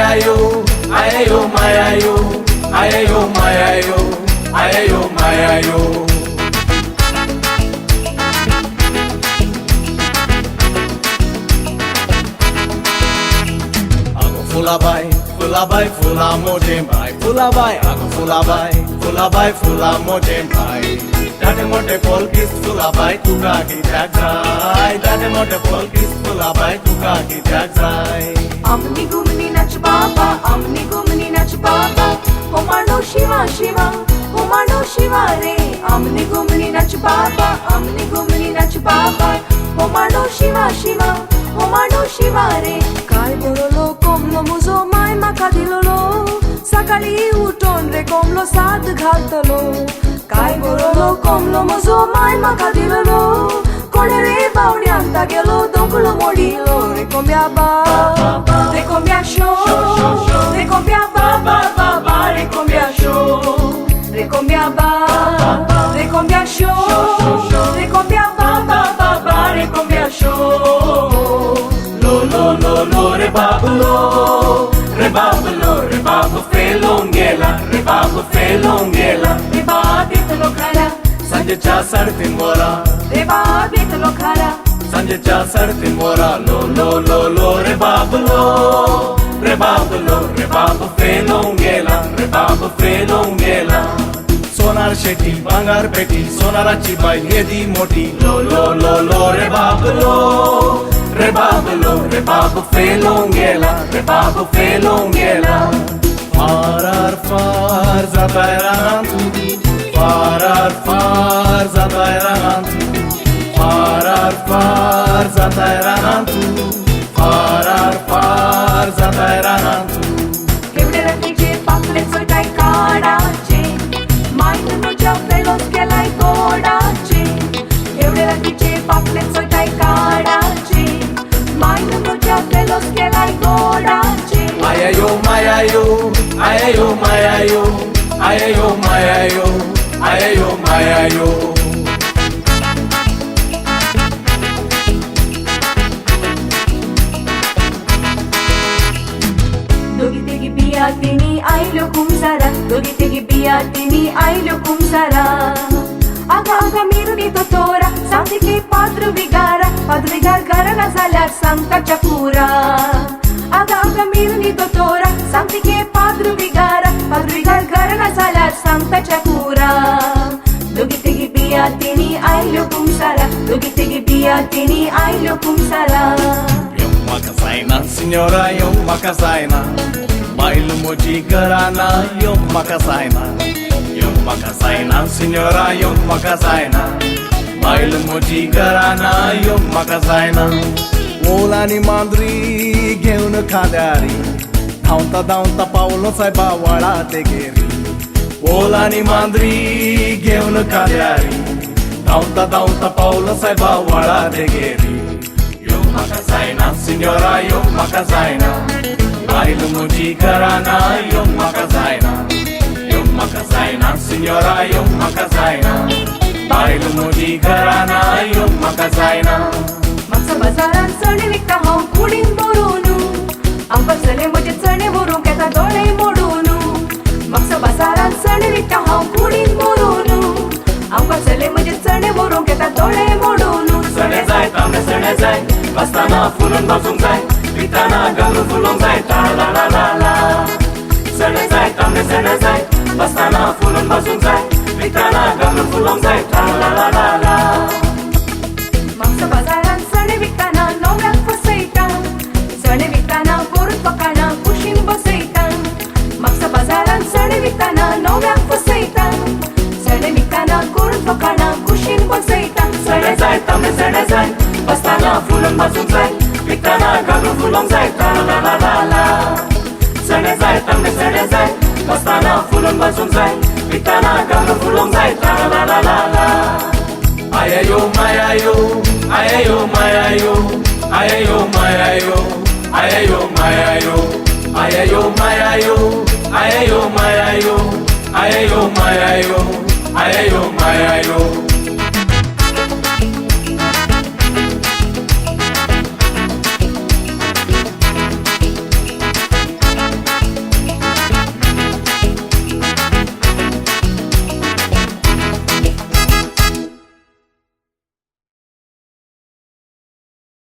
mayayo, ayayo mayayo, ayayo mayayo, ayayo mayayo. Fulabai, fulabai, fula modembai, fulabai, ago fulabai, fulabai, fula modembai. Dade mote polkis fulabai, tuka ki jagzai. Dade mote polkis fulabai, tuka ki jagzai. Amni gumni nach baba, amni gumni nach baba. Homano shiva shiva, homano shiva re. Amni gumni nach baba, amni gumni nach baba. Homano shiva shiva, homano shiva re. Kai borolo komlo muzo mai maka dilolo. Sakali uton re komlo sad ghaltalo. Kai borolo komlo muzo mai maka dilolo. Kone re baudi anta gelo dokulo modilo. Re kombia ba, re kombia sho, re kombia ba ba ba ba, re kombia sho, re kombia ba, re kombia sho, re kombia ba ba ba ba, re kombia sho. Lo re babulo, re babulo, re babu felongela, re babu felongela, re babitlo khala, Sanje cha sartin mora, re babitlo khala. sanje cha sartin mora. Lo re babulo, re babulo, re babu felongela, re babu felongela. Sonar sheti, bangar peti, sonarachi bai hedi moti. Lo re babulo. Re babu felongela, re babu felongela. Far zatai rantu, far zatai rantu, far zatai rantu, far zatai rantu. Evde rakije pakle soitai kaadache, mind muja pelos kelai godache. Evde rakije pakle soitai kaadache, mind muja pelos kelai godache. Ayayo mayayo, ayayo mayayo, ayayo mayayo, ayayo mayayo. Dogi tegi biya tini ailo kumsara, dogi tegi biya tini ailo kumsara. Aga aga miru ni totora, samti ke padru vigar garana zala santa chapura. Aga aga miru ni totora, samti ke padru vigar garana zala santa chapura. Dogi tegi biya tini ailo kumsara, dogi tegi biya tini ailo kumsara. Makasaina, senhora, eu makasaina. Bailo moji garana, eu makasaina. Eu makasaina, senhora, eu makasaina. Bailo moji garana, eu makasaina. Ola ni mandri, घेऊन खाद्यारी. धावता धावता पावलो साहेबा वाडा ते गेरी. ओला नि मांद्री घेऊन खाद्यारी. धावता धावता पावलो साहेबा वाडा ते गेरी. Makasaina, senhora, eu makasaina. Bailo moji garana, eu makasaina. Eu makasaina, senhora, eu makasaina. Bailo moji garana, eu makasaina. Maksa bazaran चणे विकता हांव कुडीन बोरोनू. आमकां चले म्हजे चणे व्हरूंक येता दोळे मोडूनू. म्हाका बाजारान चणे विकता हांव कुडीन बोरोनू. आमकां चले म्हजे चणे व्हरूंक येता दोळे मोडूनू. चणे जाय तांबडे चणे जाय, बसताना फुलून भाजूंक जाय, पिताना घालून फुलोंक जाय, ला ला ला ला. चणे जाय तांबडे चणे जाय, बसताना फुलून भाजूंक जाय, पिताना घालून फुलोंक जाय, ला ला ला ला. म्हाका बाजारान चणे विकताना नवऱ्याक फसयता. चणे विकताना करून पकाना कुशीन बसयता. म्हाका बाजारान चणे विकताना नवऱ्याक फसयता. चणे विकताना करून पकाना कुशीन बसयता. चणे जाय तांबडे चणे जाय, बसताना फुलून भाजूंक जाय, पिताना घालून फुलोंक जाय, ला ला ला ला. चणे जाय तांबडे चणे जाय, बसताना फुलून भाजूंक जाय, पिताना घालून फुलोंक जाय, ला ला ला ला. Ayayo mayayo, ayayo mayayo, ayayo mayayo, ayayo mayayo, ayayo mayayo, ayayo mayayo, ayayo mayayo, ayayo mayayo.